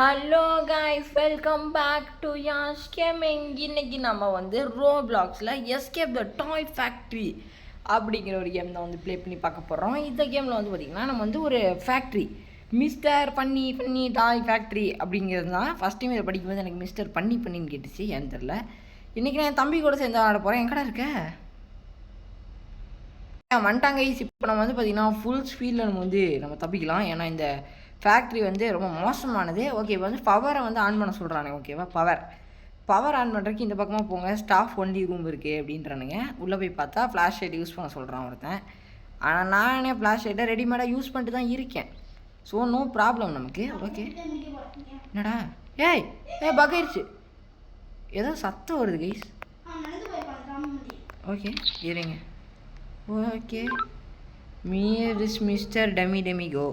Hello guys, welcome back to Yash gaming. இன்னைக்கு நம்ம வந்து ரோப்ளாக்ஸில் எஸ்கேப் த டாய் ஃபேக்ட்ரி அப்படிங்கிற ஒரு கேம் தான் வந்து ப்ளே பண்ணி பார்க்க போகிறோம். இந்த கேமில் வந்து பார்த்திங்கன்னா நம்ம வந்து ஒரு ஃபேக்ட்ரி மிஸ்டர் பண்ணி டாய் ஃபேக்ட்ரி அப்படிங்கிறது தான். ஃபஸ்ட் டைம் இதை படிக்கும்போது எனக்கு மிஸ்டர் பண்ணின்னு கேட்டுச்சு, ஏன்னு தெரில. இன்றைக்கி நான் என் தம்பி கூட சேர்ந்து ஆட போகிறேன். எங்கடா இருக்க வந்துட்டாங்க கைஸ். இப்போ நம்ம வந்து பார்த்திங்கன்னா ஃபுல் ஸ்பீடில் நம்ம தப்பிக்கலாம். ஏன்னா இந்த ஃபேக்ட்ரி வந்து ரொம்ப மோசமானது. ஓகே, இப்போ வந்து பவரை வந்து ஆன் பண்ண சொல்கிறானுங்க. ஓகேவா, பவர் ஆன் பண்ணுறதுக்கு இந்த பக்கமாக போங்க, ஸ்டாஃப் ஒன்லி ரூம் இருக்குது அப்படின்றானுங்க. உள்ளே போய் பார்த்தா ஃப்ளாஷ் லைட் யூஸ் பண்ண சொல்கிறான் ஒருத்தன். ஆனால் நானே ஃப்ளாஷ் லைட்டை ரெடிமேடாக யூஸ் பண்ணிட்டு தான் இருக்கேன். ஸோ நோ ப்ராப்ளம் நமக்கு. ஓகே, என்னடா ஏய் பக்காயிருச்சு, ஏதோ சத்தம் வருது கைஸ். ஓகே இருங்க. ஓகே, மிஸ்டர் டெமிகோ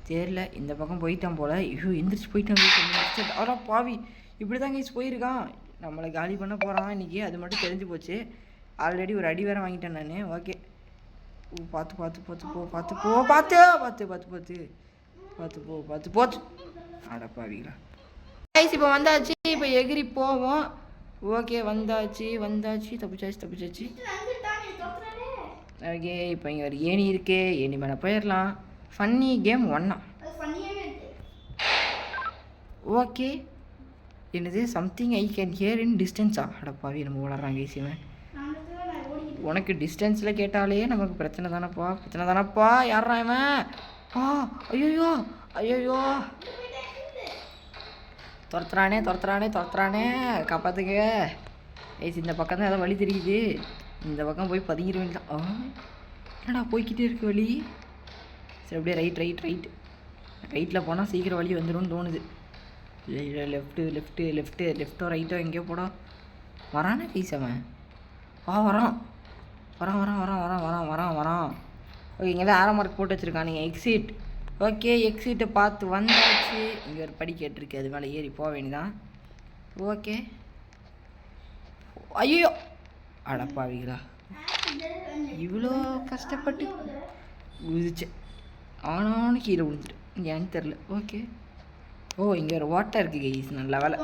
தெரியல, இந்த பக்கம் போயிட்டான் போல். ஐயோ எந்திரிச்சு போயிட்டான் மிஸ்டர். அவ்வளோ பாவி, இப்படி தான் கைஸ் போயிருக்கான். நம்மளை காலி பண்ண போகிறான் இன்றைக்கி, அது மட்டும் தெரிஞ்சு போச்சு. ஆல்ரெடி ஒரு அடி வேறு வாங்கிட்டேன் நான். ஓகே, பார்த்து போச்சு. அட பாவிங்களா கைஸ், இப்போ வந்தாச்சு. இப்போ எகிரி போவோம். ஓகே, வந்தாச்சு. தப்பிச்சாச்சு. ஓகே, இப்போ இங்கே ஒரு ஏணி இருக்கே, ஏணி மேலே போயிடலாம். Funny game 1. ஓகே, என்னது something I can hear in டிஸ்டன்ஸா? அடப்பாவி, நம்ம வளர்றாங்க ஈஸிவன். உனக்கு டிஸ்டன்ஸில் கேட்டாலே நமக்கு பிரச்சனை தானப்பா. யாரா இவன்? ஐயோ துரத்துறானே, காப்பாத்துங்க ஐஸ். இந்த பக்கம் தான் ஏதோ வழி தெரியுது, இந்த பக்கம் போய் பதுங்கிட வேண்டியதான். என்னடா போய்கிட்டே இருக்கு வழி. சரி, அப்படியே ரைட்டில் போனால் சீக்கிரம் வழி வந்துடும் தோணுது. லெஃப்ட்டோ ரைட்டோ எங்கேயோ போடா. வரானே கைஸ் அவன். வரான். ஓகே, இங்கே தான் ஆரோ மார்க் போட்டு வச்சுருக்கான். நீங்கள் எக்ஸிட். ஓகே, எக்ஸிட்டை பார்த்து வந்தாச்சு. இங்கே ஒரு படி கேட்டிருக்கு, அது மேலே ஏறி போக வேண்டியதான். ஓகே, ஐயோ அடப்பாவிங்களா, இவ்வளோ கஷ்டப்பட்டு குதிச்சேன், ஆனாலும் கீழே விழுந்துட்டு ஏன்னு தெரில. ஓகே, இங்கே ஒரு ஓட்டை இருக்குது கைஸ். நல்ல வேலை,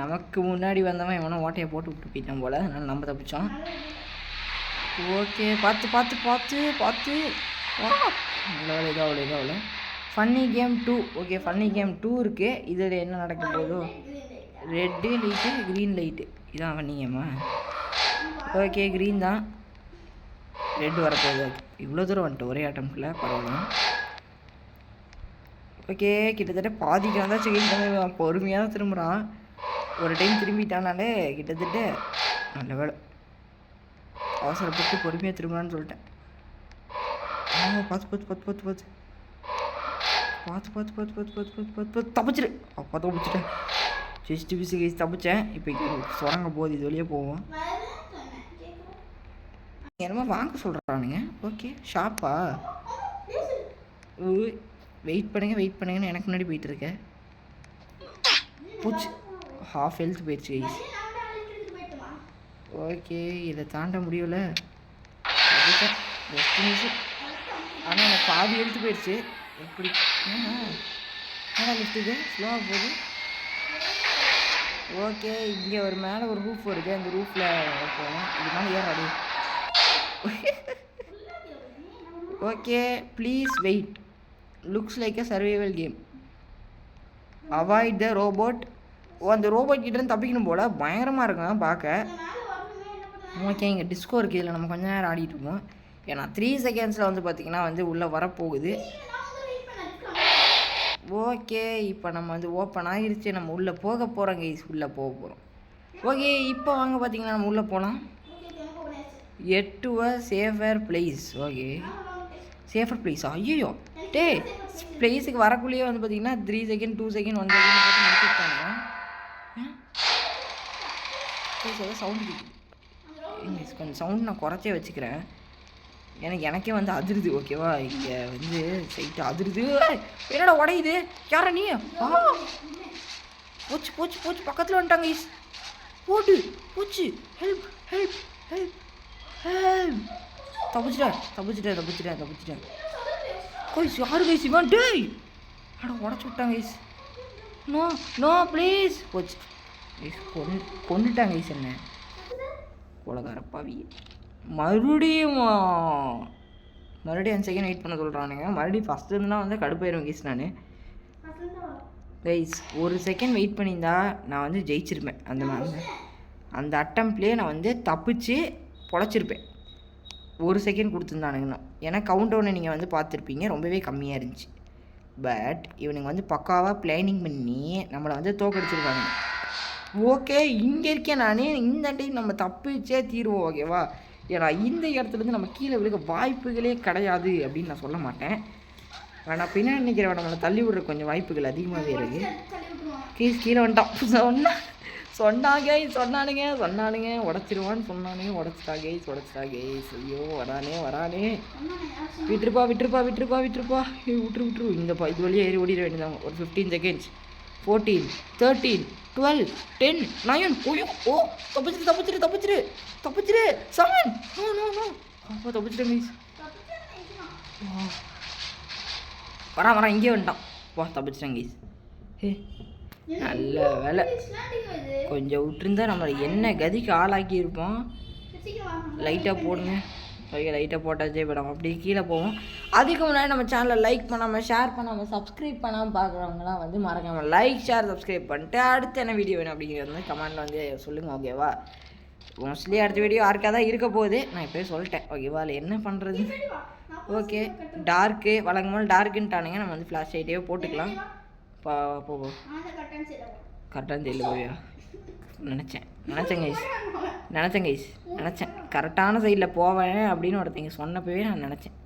நமக்கு முன்னாடி வந்தவன் எவனோ ஓட்டையை போட்டு விட்டு போயிட்டான் போல், அதனால் நம்ம தப்பிச்சோம். ஓகே, பார்த்து நல்ல வேலை. இதாகல funny game 2. Okay, funny game 2 இருக்குது. இதில் என்ன நடக்க போதோ, ரெட்டு லைட்டு க்ரீன் லைட்டு, இதான் ஃபன்னி கேமா? ஓகே, க்ரீன் தான், ரெட்டு வரப்போகுது. இவ்வளோ தூரம் வந்துட்டு ஒரே ஆட்டம்ல, பரவாயில்ல. ஓகே, கிட்டத்தட்ட பாதிக்கு வந்தாச்சு. பொறுமையாக தான் திரும்புகிறான். ஒரு டைம் திரும்பிட்டானாலே கிட்டத்தட்ட நல்ல வேலை, அவசரப்பட்டு பொறுமையாக திரும்புறான்னு சொல்லிட்டேன். பார்த்து தப்பிச்சிரு. அப்போ தப்பிச்சிட்டேன். Just பிஸு guys, தப்பிச்சேன். இப்போ சுரங்க போகுது, இது வழியே போவோம். என்னமோ வாங்க சொல்கிறானுங்க. ஓகே, ஷாப்பா? வெயிட் பண்ணுங்கன்னு எனக்கு முன்னாடி போயிட்டு இருக்கேன். பூச்சி ஹாஃப் ஹெல்த் போயிடுச்சு கைஸ். ஓகே, இதை தாண்ட முடியல. ஆனால் எனக்கு பாதி ஹெல்த் போயிடுச்சு. எப்படி ஏன்னா லிஃப்ட்டுக்கு ஸ்லோவாக போகுது. ஓகே, இங்கே ஒரு மேலே ஒரு ரூஃப் வருது, அந்த ரூஃபில் போகணும். இது மேலே ஏறாடி. Okay, please wait, looks like a survival game. Avoid the robot. அந்த ரோபோட் கிட்டேருந்து தப்பிக்கணும் போல், பயங்கரமாக இருக்கும் பார்க்க. ஓகே, இங்கே டிஸ்கோ இருக்குது, இதில் நம்ம கொஞ்சம் நேரம் ஆடிட்டு இருக்கோம். ஏன்னா 3 செகண்ட்ஸில் வந்து பார்த்திங்கன்னா வந்து உள்ளே வரப்போகுது. ஓகே, இப்போ நம்ம வந்து ஓப்பன் ஆகிருச்சு, நம்ம உள்ளே போக போகிறோம் கைஸ், உள்ளே போக போகிறோம். ஓகே, இப்போ வாங்க பார்த்திங்கன்னா நம்ம உள்ளே போகலாம். Safer place. ஓகே, சேஃபர் பிளேஸா? ஐயோ பிளேஸுக்கு வரக்குள்ளேயே வந்து பார்த்திங்கன்னா 3 செகண்ட் 2 செகண்ட் 1 செகண்ட் பார்த்து முடிச்சுட்டாங்க. சவுண்டு கேட்குது. கொஞ்சம் சவுண்ட் நான் குறைச்சே வச்சுக்கிறேன், எனக்கே வந்து அதிருது. ஓகேவா, இங்கே வந்து சைட்டு அதிருது. என்னடா உடையுது? யாரா நீ? போச்சு பக்கத்தில் வந்துட்டாங்க ஈஸ். போச்சு. ஹெல்ப். தப்பிச்சிட்டேன். கைஸ் யாரு கைஸ் இவன்? டேய் அட உடச்சு விட்டாங்க கைஸ். நோ நோ ப்ளீஸ் போச்சு கைஸ். கொண்டுட்டாங்க கைஸ் என்ன உலகரப்பாவி. மறுபடியும் 1 செகண்ட் வெயிட் பண்ண சொல்கிறானுங்க. மறுபடியும் ஃபஸ்ட்டு இருந்துனா வந்து கடுப்பாயிரும் கைஸ். நான் கைஸ் 1 செகண்ட் வெயிட் பண்ணியிருந்தா நான் வந்து ஜெயிச்சிருப்பேன். அந்த அட்டம்ப்ட்லேயே நான் வந்து தப்பிச்சு பொழைச்சிருப்பேன். 1 செகண்ட் கொடுத்துருந்தானுங்கண்ணா. ஏன்னா கவுண்ட் டவுனை நீங்கள் வந்து பார்த்துருப்பீங்க, ரொம்பவே கம்மியாக இருந்துச்சு. பட் இவனுங்க வந்து பக்காவாக பிளானிங் பண்ணி நம்மளை வந்து தோக்கடிச்சிருக்காங்க. ஓகே இங்கே இருக்கேன் நான். இந்த டைம் நம்ம தப்பிச்சே தீருவோம் ஓகேவா. ஏன்னா இந்த இடத்துலேருந்து நம்ம கீழே விழுக வாய்ப்புகளே கிடையாது அப்படின்னு நான் சொல்ல மாட்டேன். ஆனால் பின்னாடி நினைக்கிறவன் நம்மளை தள்ளி விடுற கொஞ்சம் வாய்ப்புகள் அதிகமாகவே இருக்குது. கீழே வந்துட்டான். சொன்னானுங்க உடச்சிருவான்னு சொன்னானுங்க. உடச்சிட்டா கைஸ். ஐயோ வரானே. விட்டுருப்பா விட்டுரு. இந்த இது வழியாக ஏறி ஓடிட வேண்டியதாங்க. ஒரு 15 செகண்ட்ஸ். 14 13 12 10 9 ஓ ஓ தப்பிச்சிரு 7 நோ அப்போ தப்பிச்சிட்டேன் கைஸ். வரான் இங்கே வந்துட்டான். வா தப்பிச்சிட்டேன் கைஸ். நல்ல வேலை கொஞ்சம் விட்டுருந்தா நம்மளை என்ன கதிக்கு ஆளாக்கி இருப்போம். லைட்டாக போடுங்க. ஓகே லைட்டாக போட்டாச்சே. இப்போ நம்ம அப்படியே கீழே போவோம். அதுக்கு முன்னாடி நம்ம சேனலை லைக் பண்ணாமல் ஷேர் பண்ணாமல் சப்ஸ்கிரைப் பண்ணாமல் பார்க்குறவங்களாம் வந்து மறக்காமல் லைக் ஷேர் சப்ஸ்கிரைப் பண்ணிட்டு அடுத்து என்ன வீடியோ வேணும் அப்படிங்கிறது வந்து கமெண்டில் வந்து சொல்லுங்கள் ஓகேவா. மோஸ்ட்லி அடுத்த வீடியோ யாருக்காக தான் இருக்க போகுது. நான் இப்போயே சொல்லிட்டேன் ஓகேவா. இல்லை என்ன பண்ணுறது. ஓகே டார்க்கு வழங்கும்போது டார்க்குன்ட்டானுங்க. நம்ம வந்து ஃப்ளாஷ் லைட்டே போட்டுக்கலாம். போவோம் கரெக்டாக தெரியல போவியா. நினச்சேன் கைஸ் கரெக்டான சைடில் போவேன் அப்படின்னு ஒருத்தங்க சொன்னப்பவே நான் நினச்சேன்.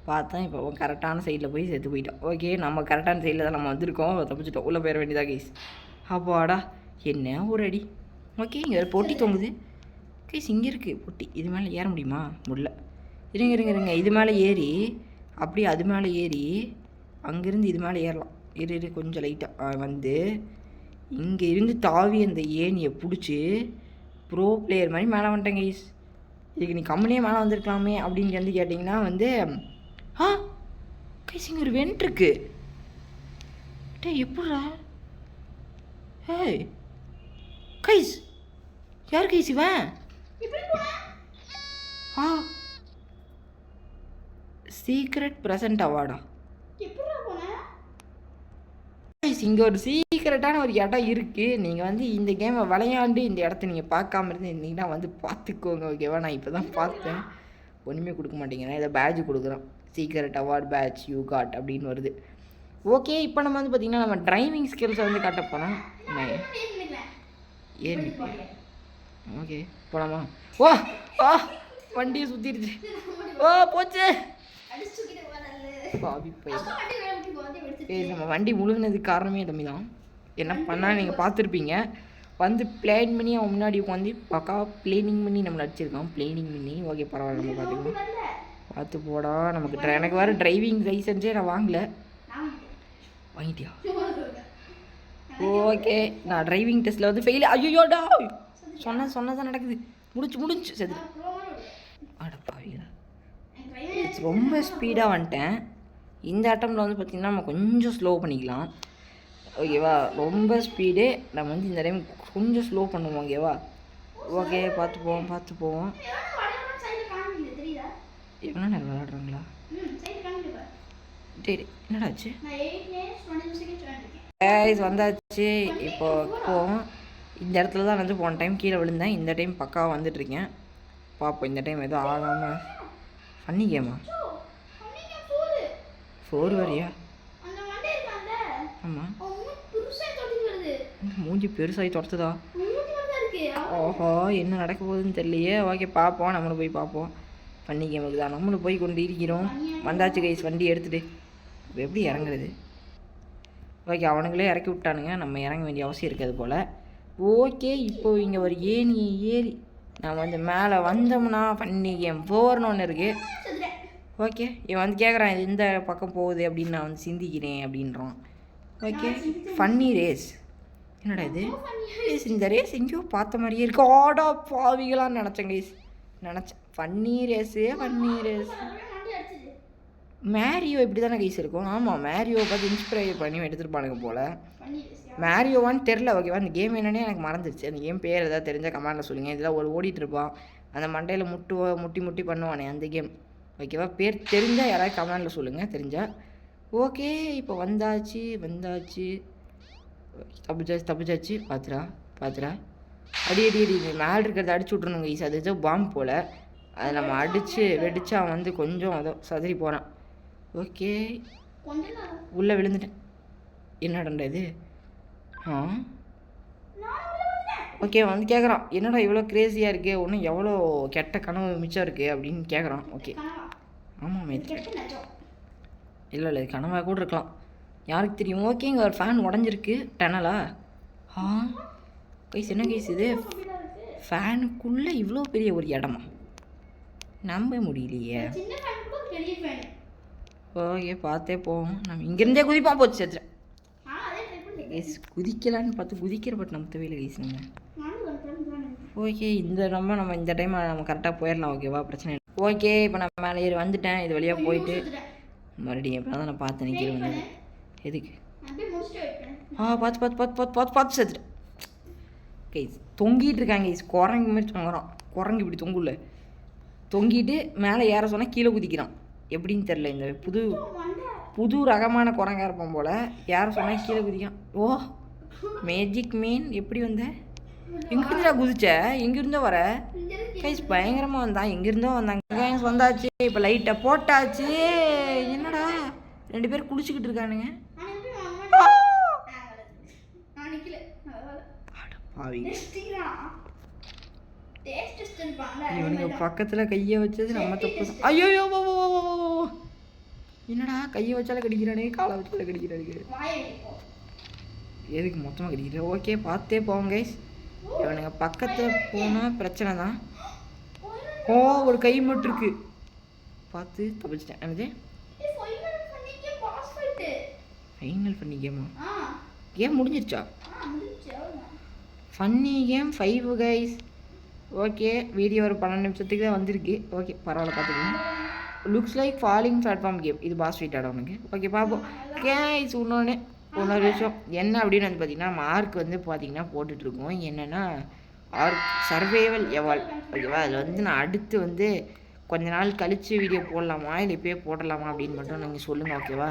பார்த்தேன் இப்போ கரெக்டான சைடில் போய் செத்து போயிட்டோம். ஓகே நம்ம கரெக்டான சைடில் தான் நம்ம வந்திருக்கோம். தப்பிச்சிட்டோம். உள்ளே போயிட வேண்டியதா கைஸ். அப்பாடா என்ன ஒரு அடி. ஓகே இங்கே ஒரு பொட்டி தொங்குது கைஸ். இங்கே இருக்குது பொட்டி. இது மேலே ஏற முடியுமா? முடியல. இருங்க இது மேலே ஏறி அப்படியே அது மேலே ஏறி அங்கேருந்து இது மேலே ஏறலாம். இரு கொஞ்சம் லைட்டாக வந்து இங்கே இருந்து தாவி அந்த ஏணியை பிடிச்சி ப்ரோ பிளேயர் மாதிரி மேலே வந்துட்டேன் கைஸ். இதுக்கு நீ கம்முனே மேலே வந்திருக்கலாமே அப்படின்னு வந்து கேட்டிங்கன்னா வந்து கைஸ் இங்கே ஒரு வெண்ட் இருக்கு. எப்படா கைஸ் யார் கைஸ் இவன்? சீக்ரெட் ப்ரெசன்ட் அவார்டா? இங்கே ஒரு சீக்கிரட்டான ஒரு இடம் இருக்குது. நீங்கள் வந்து இந்த கேமை விளையாண்டு இந்த இடத்த நீங்கள் பார்க்காம இருந்தீங்கன்னா வந்து பார்த்துக்கோங்க ஓகேவா. நான் இப்போ தான் பார்த்தேன். ஒன்றுமே கொடுக்க மாட்டேங்கிறேன். இதை பேட்ஜ் கொடுக்குறோம். Secret award badge you got அப்படின்னு வருது. ஓகே இப்போ நம்ம வந்து பார்த்திங்கன்னா நம்ம டிரைவிங் ஸ்கில்ஸை வந்து காட்ட போனோம். ஏறி ஓகே போகலாமா? வண்டியை சுற்றிடுச்சு. போச்சு நம்ம வண்டி முழுகினதுக்கு காரணமே தம்பி தான். என்ன பண்ணால் நீங்கள் பார்த்துருப்பீங்க. வந்து பிளான் பண்ணி அவன் முன்னாடி உட்காந்து பக்கா பிளேனிங் பண்ணி நம்மளை அடிச்சிருக்கான். பிளேனிங் பண்ணி ஓகே பரவாயில்ல நம்ம பார்த்துக்கலாம். பார்த்து போடா. நமக்கு எனக்கு வேறு டிரைவிங் லைசன்ஸே நான் வாங்கிட்டியா? ஓகே நான் டிரைவிங் டெஸ்ட்டில் வந்து ஃபெயில். ஐயோடா சொன்னதான் நடக்குது. முடிச்சு சரி. அடப்பாவியா ரொம்ப ஸ்பீடாக வந்துட்டேன். இந்த அட்டம்ல வந்து பார்த்திங்கன்னா நம்ம கொஞ்சம் ஸ்லோ பண்ணிக்கலாம் ஓகேவா. ரொம்ப ஸ்பீடு நம்ம வந்து இந்த டைம் கொஞ்சம் ஸ்லோ பண்ணுவோம் ஓகேவா. ஓகே பார்த்து போவோம். எவ்வளோ நேரம் விளையாடுறாங்களா? சரி என்னடாச்சு வந்தாச்சு. இப்போ போவோம். இந்த இடத்துல தான் வந்து போன டைம் கீழே விழுந்தேன். இந்த டைம் பக்காவாக வந்துட்டுருக்கேன். பார்ப்போம் இந்த டைம் எதுவும் ஆகாமல். ஃபன்னி கேமா? 4 வரையா? ஆமாம் மூஞ்சி பெருசாகி துரத்துதா? ஓஹோ என்ன நடக்க போகுதுன்னு தெரியலையே. ஓகே பார்ப்போம். நம்மளும் போய் பார்ப்போம். ஃபன்னி கேமுக்கு தான் நம்மளும் போய் கொண்டு இருக்கிறோம். வந்தாச்சு கைஸ் வண்டி எடுத்துகிட்டு. இப்போ எப்படி இறங்குறது? ஓகே அவனுங்களே இறக்கி விட்டானுங்க. நம்ம இறங்க வேண்டிய அவசியம் இருக்காது போல். ஓகே இப்போ இங்கே ஒரு ஏணி ஏறி நம்ம வந்து மேலே வந்தோம்னா ஃபன்னி கேம் 4ன்னு ஒன்று இருக்குது. ஓகே இவன் வந்து கேட்குறான் இது இந்த பக்கம் போகுது அப்படின்னு நான் வந்து சிந்திக்கிறேன் அப்படின்றான். Okay funny race. என்னடா இது இந்த ரேஸ் எங்கேயோ பார்த்த மாதிரியே இருக்கு. ஆடா பாவிகளான்னு நினச்சேன் கைஸ். ஃபன்னி ரேஸு மேரியோ இப்படி தானே கைஸ் இருக்கும். ஆமாம், மேரியோ பார்த்து இன்ஸ்பயர் பண்ணி எடுத்துருப்பானுங்க போல். மேரியோவான்னு தெரில ஓகேவா. அந்த கேம் என்னன்னே எனக்கு மறந்துடுச்சு. அந்த கேம் பேர் ஏதாவது தெரிஞ்சால் கமெண்டில் சொல்லுங்கள். இதெல்லாம் ஓடிட்டு இருப்பான், அந்த மண்டையில் முட்டி பண்ணுவானே அந்த கேம் ஓகேவா. பேர் தெரிஞ்சால் யாராவது கமெண்டில் சொல்லுங்கள் தெரிஞ்சால். ஓகே, இப்போ வந்தாச்சு. தப்பிச்சாச்சு. பார்த்துடா. அடி மேலே இருக்கிறத அடிச்சு விட்ருணுங்க ஈஸ். அது ஏதோ பாம்பு போல். அதை நம்ம அடித்து வெடிச்சா வந்து கொஞ்சம் அதோ சதறி போகிறான். ஓகே, உள்ளே விழுந்துட்டேன். என்னடா இது? ஓகே, வந்து கேட்குறான், என்னடா இவ்வளோ க்ரேஸியாக இருக்கே, ஒன்றும் எவ்வளோ கெட்ட கனவு மிச்சம் இருக்குது அப்படின்னு கேட்குறான். ஓகே, ஆமாம் இல்லை இது கனவாக கூட இருக்கலாம், யாருக்கு தெரியும். ஓகே, இங்கே ஒரு ஃபேன் உடஞ்சிருக்கு. டனலா? கைஸ் என்ன கைஸ் இது? ஃபேனுக்குள்ளே இவ்வளோ பெரிய ஒரு இடமா? நம்ப முடியலையே. ஓகே, பார்த்தே போவோம். நம்ம இங்கேருந்தே குதிப்பான். போச்சு சேர்த்துறேன் கைஸ். குதிக்கலான்னு பார்த்து குதிக்கிற பட் நம்ம தேவையில்லை கைஸ். நம்ம ஓகே, நம்ம இந்த டைம் நம்ம கரெக்டாக போயிடலாம் ஓகேவா, பிரச்சனை இல்லை. ஓகே, இப்போ நான் மேலே ஏறி வந்துட்டேன். இது வழியாக போயிட்டு மறுபடியும் இப்போ தான் நான் பார்த்தேன் கீழே வந்தது. எதுக்கு? பார்த்து சேர்த்துட்டேன் கைஸ். தொங்கிட்டு இருக்காங்க கைஸ், குரங்கு மாதிரி தொங்குறான். குரங்கு இப்படி தொங்குல தொங்கிட்டு மேலே ஏற சொன்னால் கீழே குதிக்கிறான். எப்படின்னு தெரில. இந்த புது ரகமான குரங்கா இருப்பான் போல். யாரை சொன்னால் கீழே குதிக்கான். ஓ மேஜிக் மீன், எப்படி வந்த? எங்கிருந்தா குதிச்ச? எங்கிருந்தோ வர கைஸ்? பயங்கரமாக வந்தான். எங்கிருந்தோ வந்தாங்க. வந்தாச்சு. இப்போ லைட்டை போட்டாச்சு. என்னடா 2 பேர் குளிச்சுக்கிட்டு இருக்கானுங்க. இவனுங்க பக்கத்தில் கையை வச்சது நம்ம தப்பு. ஐயோ, என்னடா கையை வச்சாலும் கடிக்கிறானே, காலை வச்சாலும் கடிக்கிறானுங்க. எதுக்கு மொத்தமாக கடிக்கிற? ஓகே, பார்த்தே போவோம் கைஸ். இவனுங்க பக்கத்தில் போனால் பிரச்சனை தான். ஒரு கை மட்டும் இருக்கு. பார்த்து தப்பிச்சிட்டேன். என்னது ஃபைனல் ஃபன்னி கேமா? கேம் முடிஞ்சிருச்சா? Funny game 5 guys. Okay, video ஒரு 12 நிமிஷத்துக்கு தான் வந்திருக்கு. ஓகே, பரவாயில்ல, பார்த்துக்கலாம். Looks like falling platform game. இது பாஸ் ஃபைட் ஆடவனுக்கு. ஓகே, பார்ப்போம் கைஸ். இன்னொரு விஷயம் என்ன அப்படின்னு வந்து பார்த்திங்கன்னா, மார்க் வந்து பார்த்திங்கன்னா போட்டுட்ருக்கோம். என்னென்னா ஆர்க் சர்வைவல் எவால் ஓகேவா. அதில் வந்து நான் அடுத்து வந்து கொஞ்ச நாள் கழித்து வீடியோ போடலாமா இல்லை இப்போயே போடலாமா அப்படின்னு மட்டும் நீங்கள் சொல்லுங்கள் ஓகேவா.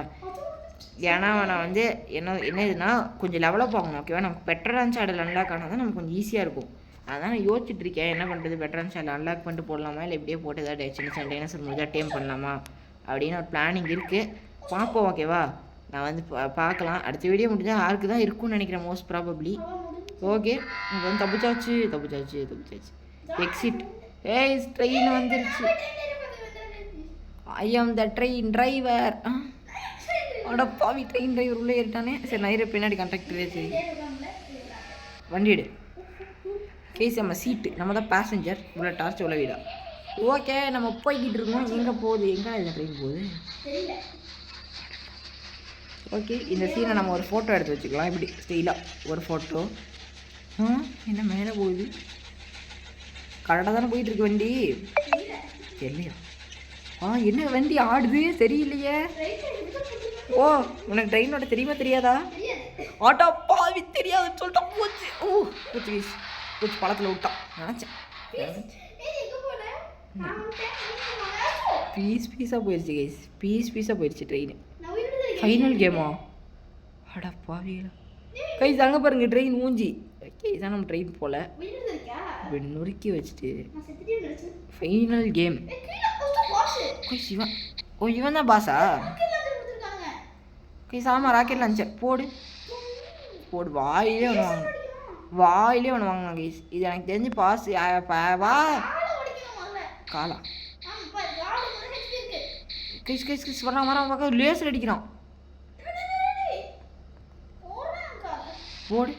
ஏன்னா நான் வந்து என்ன இதுனா கொஞ்சம் டெவலப் ஆகணும் ஓகேவா. நமக்கு பெட்டரான சேனல் அன்லாக் ஆனால் தான் நமக்கு கொஞ்சம் ஈஸியாக இருக்கும். அதான் நான் யோசிச்சுட்ருக்கேன் என்ன பண்ணுறது, பெட்டரான சேனல் அன்லாக் பண்ணிட்டு போடலாமா இல்லை இப்படியே போட்டு ஏதாவது சின்ன டைனோசர் முடிஞ்சால் டேம் பண்ணலாமா அப்படின்னு ஒரு பிளானிங் இருக்குது. பார்ப்போம் ஓகேவா. நான் வந்து பார்க்கலாம். அடுத்த வீடியோ முடிஞ்சால் ஆர்க்கு தான் இருக்கும்னு நினைக்கிறேன் மோஸ்ட் ப்ராபப்ளி. ஓகே, இங்கே வந்து தப்பிச்சாச்சு. எக்ஸிட். ட்ரெயின் வந்துருச்சு. ஐ ஆம் த ட்ரெயின் டிரைவர். பாவி, ட்ரெயின் டிரைவர் உள்ளே ஏறிட்டானே. சரி, நைர பின்னாடி கண்டக்டரே. சரி, வண்டி எடு கேஸ். நம்ம சீட்டு, நம்ம தான் பேசஞ்சர். இவ்வளோ டார்ச் உள்ள வீடா. ஓகே, நம்ம போய்கிட்டு இருக்கோம். எங்கே போகுது? எங்கே இந்த ட்ரெயின் போகுது? ஓகே, இந்த சீனை நம்ம ஒரு ஃபோட்டோ எடுத்து வச்சுக்கலாம். இப்படி ஸ்டைலாக ஒரு ஃபோட்டோ. என்ன மேலே போகுது? கரெக்டாக தானே போயிட்டுருக்கு வண்டி. தெரியலையா? என்ன வண்டி ஆடுது? சரியில்லையே. ஓ, உனக்கு ட்ரெயினோட தெரியுமா தெரியாதா? ஆட்டோ பாவி, தெரியாதுன்னு சொல்லிட்டா. போச்சு பழத்தில் விட்டான் நினச்சேன். பீஸாக போயிடுச்சு கைஸ். பீஸாக போயிடுச்சு ட்ரெயின். ஃபைனல் கேமா? அடா பாவிங்களா கைஸ், அங்கே பாருங்க ட்ரெயின் மூஞ்சி. இதான் நம்ம ட்ரெயின் போல இப்படி நொறுக்கி வச்சுட்டு ஃபைனல் கேம். இவன் தான் பாஸா கைஸ்? ஆமாம், ராக்கெட் லான்ச்சர். போடு வாயிலே ஒன்று வாங்கினாங்க கைஸ். இது எனக்கு தெரிஞ்சு பாஸ். வா காலா கைஸ் வரான். லேசர் அடிக்கிறான். போடு.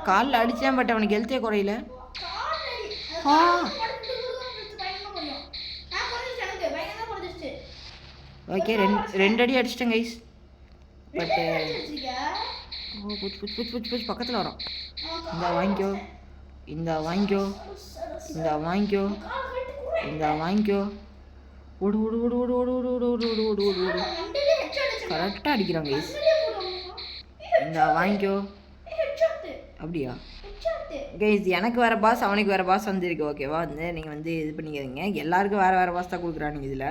காலில் அடித்தேன், பட் அவனுக்கு ஹெல்த்தே குறையில. ஓகே, 2 அடி அடிச்சிட்டேன் கைஸ். பட்டு பூச்சி பக்கத்தில் வரோம். இந்த வாங்கிக்கோ. ஓடு ஓடு ஓடு ஓடு ஓடு ஓடு ஓடு ஓடு ஓடு ஓடு ஓடு ஓடு கரெக்டாக அடிக்கிறாங்க கைஸ். இந்த வாங்கிக்கோ. அப்படியா கைஸ், எனக்கு வேறு பாஸ் அவனுக்கு வேறு பாஸ் வந்துருக்கு ஓகேவா. வந்து நீங்கள் வந்து இது பண்ணிக்காதீங்க, எல்லாருக்கும் வேறு வேறு பாஸ் தான் கொடுக்குறானுங்க இதில்.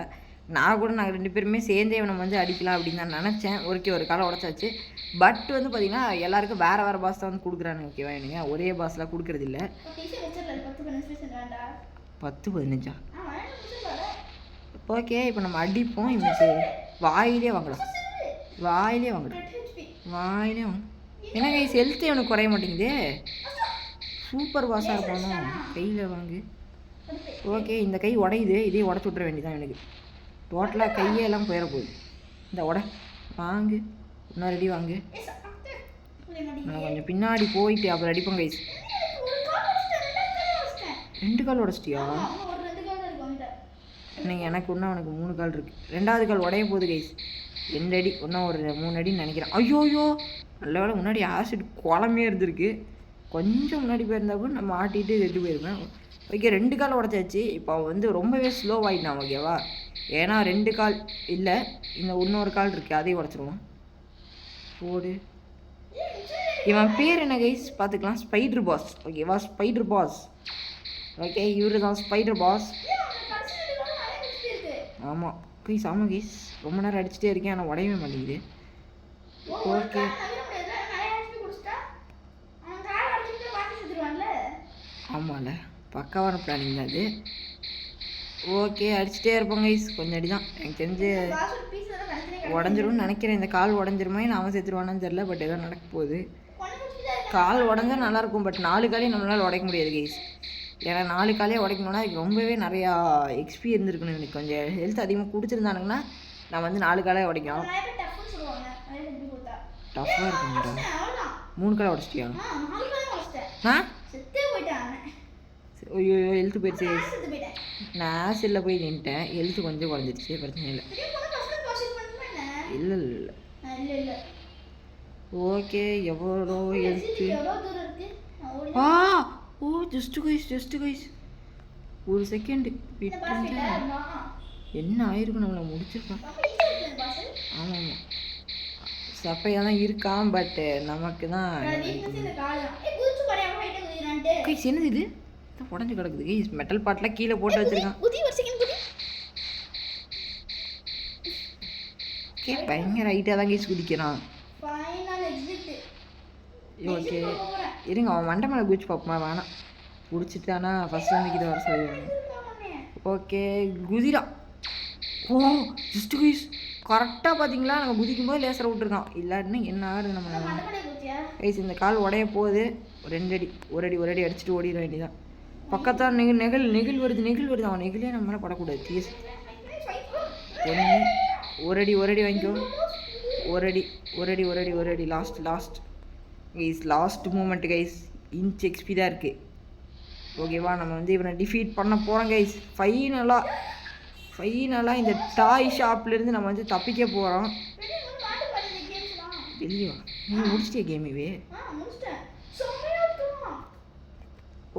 நாங்கள் 2 பேருமே சேர்ந்தே இவனை வந்து அடிக்கலாம் அப்படின்னு நான் நினச்சேன். ஒரு காலம் உடச்சாச்சு. பட் வந்து பார்த்தீங்கன்னா எல்லாருக்கும் வேறு வேறு பாஸ் தான் வந்து கொடுக்குறானுங்க ஓகேவா. எனக்கு ஒரே பாஸ்லாம் கொடுக்குறது இல்லை. 10-15 ஓகே. இப்போ நம்ம அடிப்போம். இவனுக்கு வாயிலே வாங்கலாம். ஏன்னா கைஸ் ஹெல்த்து இவனுக்கு குறைய மாட்டேங்குதே. சூப்பர் பாஸாக இருப்பானோ. கையில் வாங்கு. ஓகே, இந்த கை உடையுது. இதே உடச்சி விட்ற வேண்டியதான் எனக்கு. டோட்டலாக கையெல்லாம் போயிட போகுது. இந்த வாங்கு. இன்னும் ரெடி வாங்கு. நான் கொஞ்சம் பின்னாடி போயிட்டு அப்புறம் அடிப்போம் கைஸ். 2 கால் உடச்சிட்டியா? நீங்கள் எனக்கு ஒன்றா அவனுக்கு 3 கால் இருக்குது. 2வது கால் உடைய போகுது கைஸ். 2 அடி ஒன்றா ஒரு 3 அடின்னு நினைக்கிறேன். ஐயோ நல்ல வேலை முன்னாடி ஆசிட் குழம்பே இருந்திருக்கு. கொஞ்சம் முன்னாடி போயிருந்தா கூட நம்ம ஆட்டிகிட்டு ரெண்டு போயிருப்பேன். ஓகே, 2 கால் உடச்சாச்சு. இப்போ வந்து ரொம்பவே ஸ்லோவாகிட்டான் ஓகேவா. ஏன்னா 2 கால் இல்லை, இன்னொரு கால் இருக்குது, அதையும் உடச்சிருவான். போடு. இவன் பேர் என்ன கைஸ் பார்த்துக்கலாம். ஸ்பைடர் பாஸ் ஓகேவா. Spider boss. ஓகே, இவரு தான் ஸ்பைடர் பாஸ். ஆமாம் கைஸ், ஆமாம் கைஸ், ரொம்ப நேரம் அடிச்சுட்டே இருக்கேன் ஆனால் உடையவே மாட்டேங்குது. ஓகே, ஆமாம்ல, பக்காவான பிளானிங் தான் அது. ஓகே, அடிச்சுட்டே இருப்போம் கைஸ். கொஞ்சம் அடி தான் எனக்கு தெரிஞ்சு உடஞ்சிரும்னு நினைக்கிறேன். இந்த கால் உடஞ்சிருமா இல்லை அவன் சேர்த்துருவானான்னு தெரில. பட் ஏதோ நடக்க போகுது. கால் உடஞ்சா நல்லாயிருக்கும். பட் 4 காலையும் நம்மளால் உடைக்க முடியாது கைஸ். ஏன்னா 4 காலையே உடைக்கணும்னா அதுக்கு ரொம்பவே நிறையா எக்ஸ்பி இருந்திருக்கணும். எனக்கு கொஞ்சம் ஹெல்த் அதிகமாக கொடுத்துருந்தானுங்கன்னா நான் வந்து 4 காலையே உடைக்கலாம். டஃப்பாக இருக்கும்டா. 3 காலை உடச்சிட்டியா? ஐயோ ஹெல்த்து போயிடுச்சு. நான் ஆசிடில் போய் நின்ட்டேன். ஹெல்த்து கொஞ்சம் குறைஞ்சிருச்சு, பிரச்சனை இல்லை. இல்லை ஓகே, எவ்வளோ ஹெல்த்து. ஓ ஜஸ்ட்டு கைஸ் ஒரு செகண்டு விட்டு என்ன ஆயிருக்கும், நம்மளை முடிச்சிருக்கோம். ஆமாம், சப்பையாக தான் இருக்கான். பட்டு நமக்கு தான் கைஸ். என்னது இது உடஞ்சி கிடக்குது கைஸ். மெட்டல் பாட்டில் கீழே போட்டு வச்சிருக்கான். ஓகே, பயங்கர ஹைட்டாக தான் கைஸ் குதிக்கிறான். ஓகே இருங்க, அவன் மண்டை மேலே குதிச்சு பார்ப்போமா? வேணாம், குடிச்சிட்டானா ஃபஸ்ட் வந்து கிட்ட வர சொல்லுவாங்க. ஓகே குதிரா. ஓ ஜஸ்ட் கைஸ், கரெக்டாக பார்த்தீங்களா நம்ம குதிக்கும் போது லேசரை விட்டுருக்கான். இல்லாட்டினா என்ன ஆகுது நம்ம கைஸ். இந்த கால் உடைய போகுது. 2 அடி, ஒரு அடி அடிச்சுட்டு ஓடிட வேண்டியதான். பக்கத்தான் நெகிழ் வருது. அவன் நெகிழே நம்ம மேலே படக்கூடாது. ப்ளீஸ். ஒரு அடி வாங்கிக்கோ. ஒரு அடி last guys. Last moment guys. Inch XP தான் இருக்குது ஓகேவா. நம்ம வந்து இவனை டிஃபீட் பண்ண போகிறோம் கைஸ். ஃபைனலாக இந்த டாய் ஷாப்லேருந்து நம்ம வந்து தப்பிக்க போகிறோம். இல்லையா நீ முடிச்சிட்டே கேமிவே?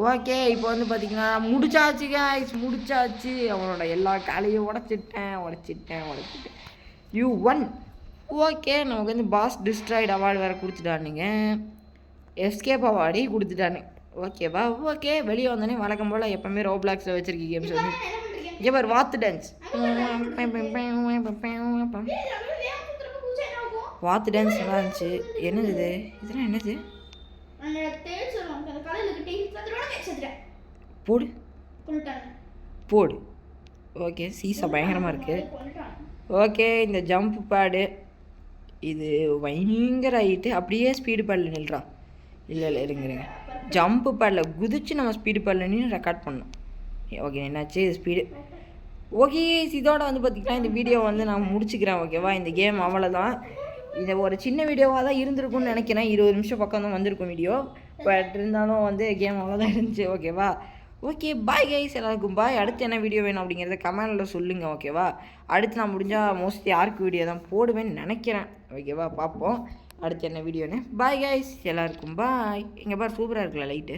ஓகே, இப்போ வந்து பார்த்தீங்கன்னா முடிச்சாச்சு கைஸ், முடிச்சாச்சு. அவனோட எல்லா காலையும் உடச்சிட்டேன். You one. ஓகே, நமக்கு வந்து பாஸ் டிஸ்ட்ராய்டு அவார்டு வேறு கொடுத்துட்டானுங்க. எஸ்கேப் அவார்டே கொடுத்துட்டானு ஓகேவா. ஓகே, வெளியே வந்தோடனே வழக்கம் போல் எப்போவுமே ரோப்ளாக்ஸில் வச்சுருக்க கேம்ஸ் வந்து இங்கே பாரு வாத்து டான்ஸ். வாத்து டான்ஸ் நல்லா இருந்துச்சு. என்னது இதெல்லாம் என்னது? போடு. ஓகே, சீசா பயங்கரமாக இருக்குது. ஓகே, இந்த ஜம்ப் பேடு இது பயங்கர ஆகிட்டு அப்படியே ஸ்பீடு பேடில் நில்றான். இல்லை இருங்க, ஜம்ப்பு பேடில் குதிச்சு நம்ம ஸ்பீடு பேடில் நின்று ரெக்கார்ட் பண்ணோம். ஓகே, என்னாச்சு ஸ்பீடு. ஓகே, இதோட வந்து பார்த்திங்கன்னா இந்த வீடியோ வந்து நான் முடிச்சுக்கிறேன் ஓகேவா. இந்த கேம் அவ்வளோதான். இதை ஒரு சின்ன வீடியோவாக தான் இருந்திருக்கும்னு நினைக்கிறேன். 20 நிமிஷம் பக்கம் தான் வந்திருக்கும் வீடியோ. பட் இருந்தாலும் வந்து கேம் அவ்வளோதான் இருந்துச்சு ஓகேவா. ஓகே பாய் கைஸ், எல்லாருக்கும் பாய். அடுத்து என்ன வீடியோ வேணும் அப்படிங்கிறத கமெண்டில் சொல்லுங்கள் ஓகேவா. அடுத்து நான் முடிஞ்சால் மோஸ்ட்லி யாருக்கு வீடியோ தான் போடுவேன்னு நினைக்கிறேன் ஓகேவா. பார்ப்போம் அடுத்து என்ன வீடியோன்னு. பாய் கைஸ், எல்லாருக்கும் பாய். இங்கே பாரு சூப்பராக இருக்குல்ல லைட்டு.